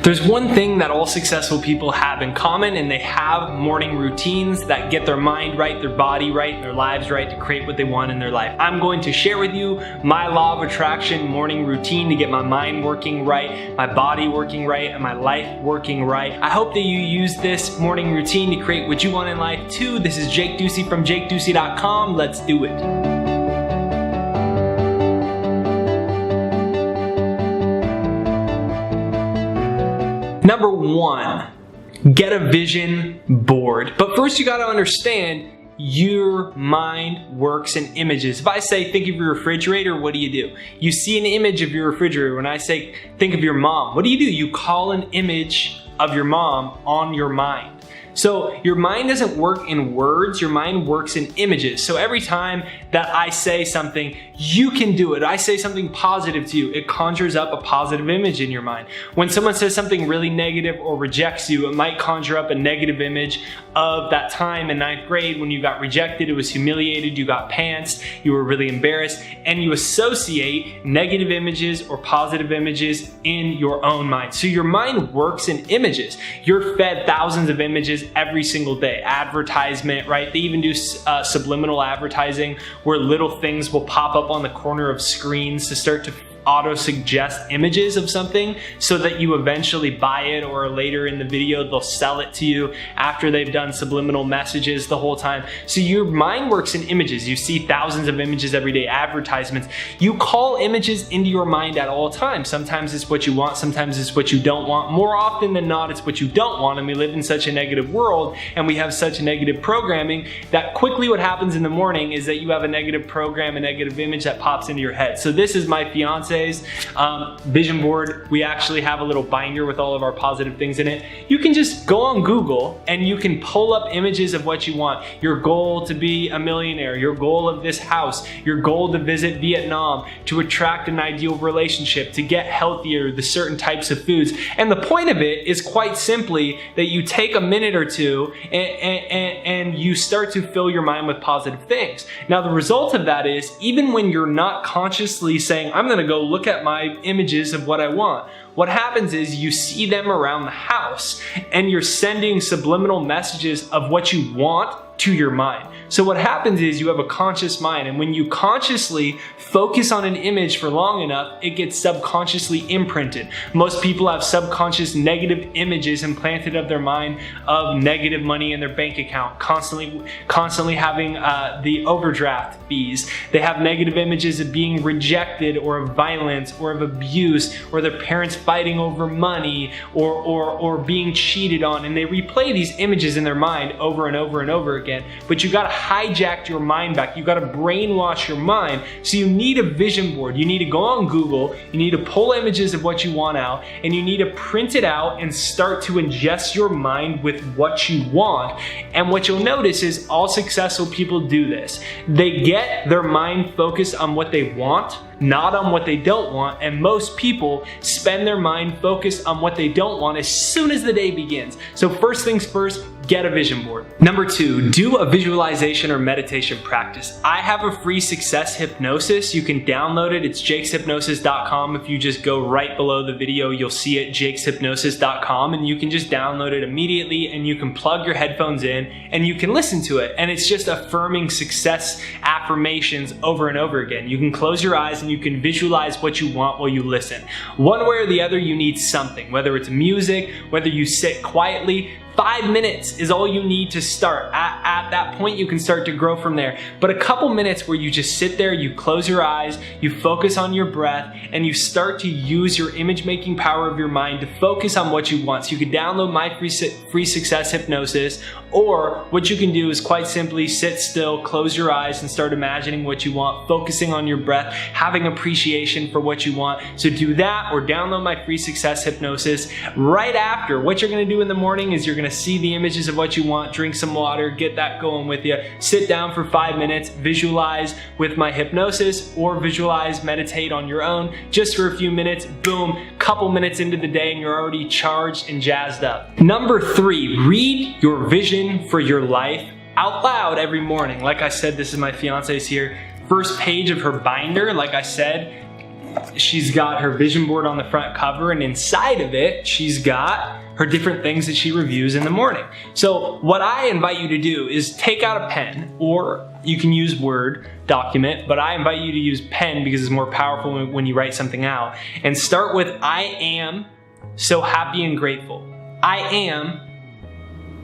There's one thing that all successful people have in common, and they have morning routines that get their mind right, their body right, their lives right to create what they want in their life. I'm going to share with you my law of attraction morning routine to get my mind working right, my body working right, and my life working right. I hope that you use this morning routine to create what you want in life too. This is Jake Ducey from JakeDucey.com. Let's do it. Number one, get a vision board. But first you gotta understand your mind works in images. If I say think of your refrigerator, what do? You see an image of your refrigerator. When I say think of your mom, what do? You call an image of your mom on your mind. So your mind doesn't work in words, your mind works in images. So every time that I say something, you can do it. I say something positive to you, it conjures up a positive image in your mind. When someone says something really negative or rejects you, it might conjure up a negative image of that time in 9th grade when you got rejected, it was humiliated, you got pantsed, you were really embarrassed, and you associate negative images or positive images in your own mind. So your mind works in images. You're fed thousands of images every single day. Advertisement, right? They even do subliminal advertising where little things will pop up on the corner of screens to start to auto-suggest images of something so that you eventually buy it, or later in the video they'll sell it to you after they've done subliminal messages the whole time. So your mind works in images. You see thousands of images every day, advertisements. You call images into your mind at all times. Sometimes it's what you want, sometimes it's what you don't want. More often than not, it's what you don't want, and we live in such a negative world and we have such negative programming that quickly what happens in the morning is that you have a negative program, a negative image that pops into your head. So this is my fiance's vision board. We actually have a little binder with all of our positive things in it. You can just go on Google and you can pull up images of what you want. Your goal to be a millionaire, your goal of this house, your goal to visit Vietnam, to attract an ideal relationship, to get healthier, the certain types of foods. And the point of it is quite simply that you take a minute or two and you start to fill your mind with positive things. Now the result of that is, even when you're not consciously saying, I'm gonna go look at my images of what I want, what happens is you see them around the house and you're sending subliminal messages of what you want to your mind. So what happens is you have a conscious mind, and when you consciously focus on an image for long enough, it gets subconsciously imprinted. Most people have subconscious negative images implanted of their mind of negative money in their bank account, constantly having the overdraft fees. They have negative images of being rejected, or of violence, or of abuse, or their parents fighting over money, or being cheated on, and they replay these images in their mind over and over and over again. But you gotta hijack your mind back. You gotta brainwash your mind. So you need a vision board. You need to go on Google, you need to pull images of what you want out, and you need to print it out and start to ingest your mind with what you want. And what you'll notice is all successful people do this. They get their mind focused on what they want, not on what they don't want, and most people spend their mind focused on what they don't want as soon as the day begins. So first things first, get a vision board. Number two, do a visualization or meditation practice. I have a free success hypnosis. You can download it. It's jakeshypnosis.com. If you just go right below the video, you'll see it, jakeshypnosis.com, and you can just download it immediately, and you can plug your headphones in and you can listen to it. And it's just affirming success affirmations over and over again. You can close your eyes and you can visualize what you want while you listen. One way or the other, you need something, whether it's music, whether you sit quietly. 5 minutes is all you need to start. At that point, you can start to grow from there. But a couple minutes where you just sit there, you close your eyes, you focus on your breath, and you start to use your image-making power of your mind to focus on what you want. So you can download my free success hypnosis, or what you can do is quite simply sit still, close your eyes, and start imagining what you want, focusing on your breath, having appreciation for what you want. So do that, or download my free success hypnosis. Right after, what you're gonna do in the morning is you're gonna see the images of what you want, drink some water, get that going with you, sit down for 5 minutes, visualize with my hypnosis, or visualize, meditate on your own, just for a few minutes, boom, couple minutes into the day and you're already charged and jazzed up. Number three, read your vision for your life out loud every morning. Like I said, this is my fiance's here. First page of her binder, like I said, she's got her vision board on the front cover, and inside of it, she's got her different things that she reviews in the morning. So what I invite you to do is take out a pen, or you can use Word document, but I invite you to use pen because it's more powerful when you write something out. And start with, I am so happy and grateful. I am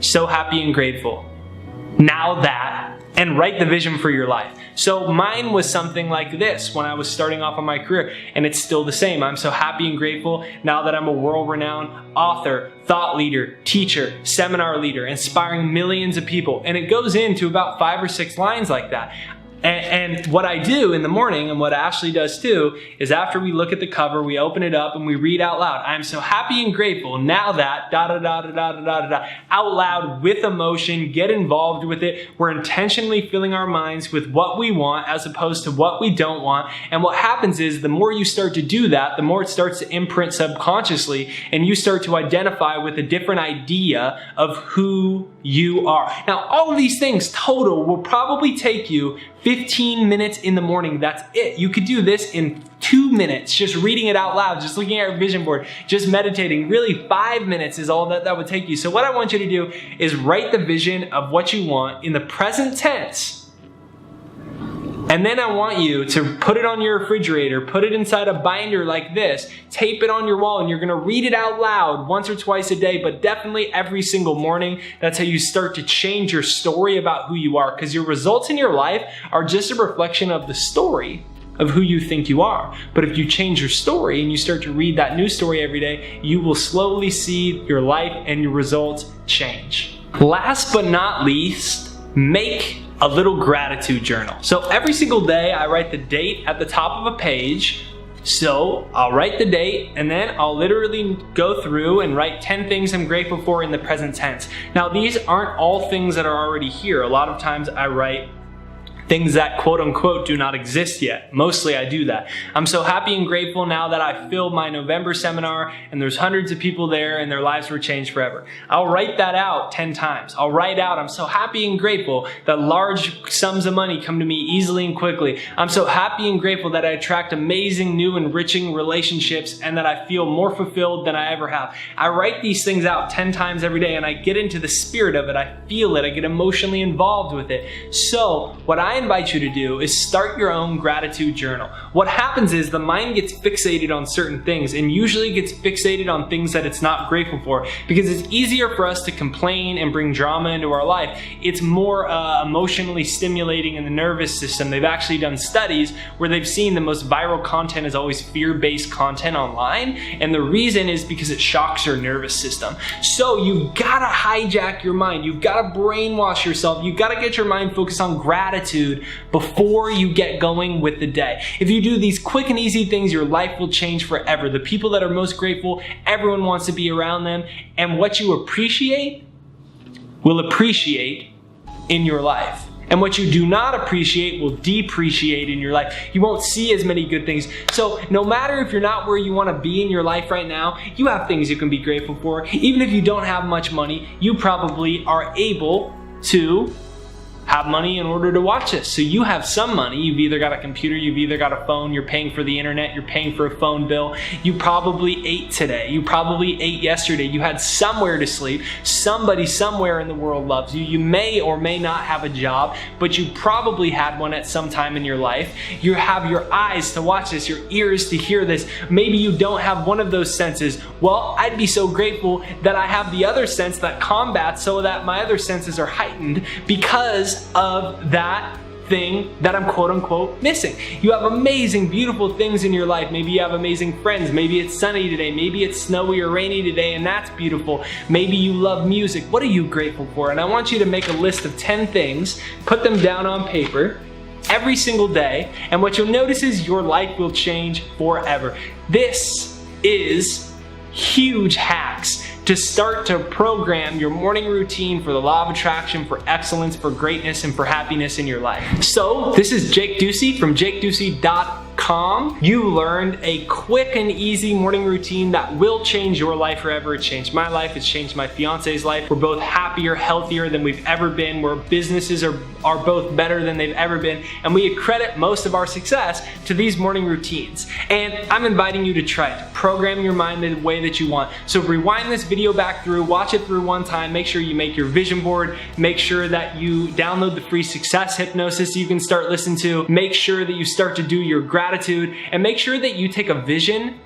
so happy and grateful. Now that, and write the vision for your life. So mine was something like this when I was starting off on my career, and it's still the same. I'm so happy and grateful now that I'm a world-renowned author, thought leader, teacher, seminar leader, inspiring millions of people. And it goes into about 5 or 6 lines like that. And what I do in the morning, and what Ashley does too, is after we look at the cover, we open it up and we read out loud. I'm so happy and grateful now that da da da da da da da da, out loud with emotion, get involved with it. We're intentionally filling our minds with what we want as opposed to what we don't want. And what happens is the more you start to do that, the more it starts to imprint subconsciously, and you start to identify with a different idea of who you are. Now, all of these things total will probably take you 15 minutes in the morning. That's it. You could do this in 2 minutes, just reading it out loud, just looking at your vision board, just meditating. Really, 5 minutes is all that would take you. So what I want you to do is write the vision of what you want in the present tense. And then I want you to put it on your refrigerator, put it inside a binder like this, tape it on your wall, and you're gonna read it out loud once or twice a day, but definitely every single morning. That's how you start to change your story about who you are, because your results in your life are just a reflection of the story of who you think you are. But if you change your story and you start to read that new story every day, you will slowly see your life and your results change. Last but not least, make a little gratitude journal. So every single day I write the date at the top of a page. So I'll write the date, and then I'll literally go through and write 10 things I'm grateful for in the present tense. Now, these aren't all things that are already here. A lot of times I write things that quote unquote do not exist yet. Mostly I do that. I'm so happy and grateful now that I filled my November seminar and there's hundreds of people there and their lives were changed forever. I'll write that out 10 times. I'll write out, I'm so happy and grateful that large sums of money come to me easily and quickly. I'm so happy and grateful that I attract amazing, new, enriching relationships and that I feel more fulfilled than I ever have. I write these things out 10 times every day and I get into the spirit of it. I feel it. I get emotionally involved with it. So what I invite you to do is start your own gratitude journal. What happens is the mind gets fixated on certain things, and usually gets fixated on things that it's not grateful for, because it's easier for us to complain and bring drama into our life. It's more emotionally stimulating in the nervous system. They've actually done studies where they've seen the most viral content is always fear-based content online, and the reason is because it shocks your nervous system. So you've gotta hijack your mind. You've gotta brainwash yourself. You've gotta get your mind focused on gratitude before you get going with the day. If you do these quick and easy things, your life will change forever. The people that are most grateful, everyone wants to be around them, and what you appreciate will appreciate in your life. And what you do not appreciate will depreciate in your life. You won't see as many good things. So no matter if you're not where you want to be in your life right now, you have things you can be grateful for. Even if you don't have much money, you probably are able to have money in order to watch this. So you have some money. You've either got a computer, you've either got a phone, you're paying for the internet, you're paying for a phone bill. You probably ate today. You probably ate yesterday. You had somewhere to sleep. Somebody somewhere in the world loves you. You may or may not have a job, but you probably had one at some time in your life. You have your eyes to watch this, your ears to hear this. Maybe you don't have one of those senses. Well, I'd be so grateful that I have the other sense that combats so that my other senses are heightened because of that thing that I'm quote unquote missing. You have amazing, beautiful things in your life. Maybe you have amazing friends. Maybe it's sunny today. Maybe it's snowy or rainy today, and that's beautiful. Maybe you love music. What are you grateful for? And I want you to make a list of 10 things, put them down on paper every single day, and what you'll notice is your life will change forever. This is huge hacks to start to program your morning routine for the law of attraction, for excellence, for greatness, and for happiness in your life. So this is Jake Ducey from jakeducey.com. calm, you learned a quick and easy morning routine that will change your life forever. It changed my life, it's changed my fiance's life. We're both happier, healthier than we've ever been. Where businesses are both better than they've ever been. And we accredit most of our success to these morning routines. And I'm inviting you to try it. Program your mind the way that you want. So rewind this video back through, watch it through one time, make sure you make your vision board, make sure that you download the free success hypnosis you can start listening to, make sure that you start to do your gratitude, and make sure that you take a vision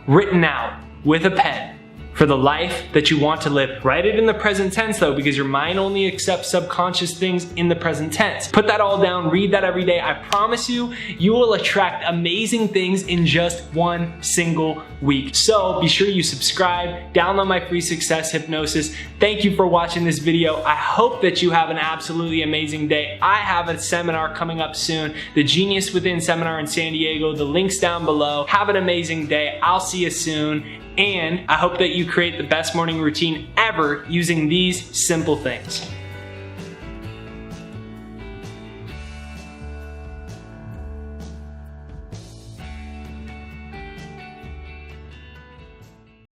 written out with a pen for the life that you want to live. Write it in the present tense though, because your mind only accepts subconscious things in the present tense. Put that all down, read that every day. I promise you, you will attract amazing things in just one single week. So be sure you subscribe, download my free success hypnosis. Thank you for watching this video. I hope that you have an absolutely amazing day. I have a seminar coming up soon, the Genius Within seminar in San Diego. The link's down below. Have an amazing day. I'll see you soon. And I hope that you create the best morning routine ever using these simple things.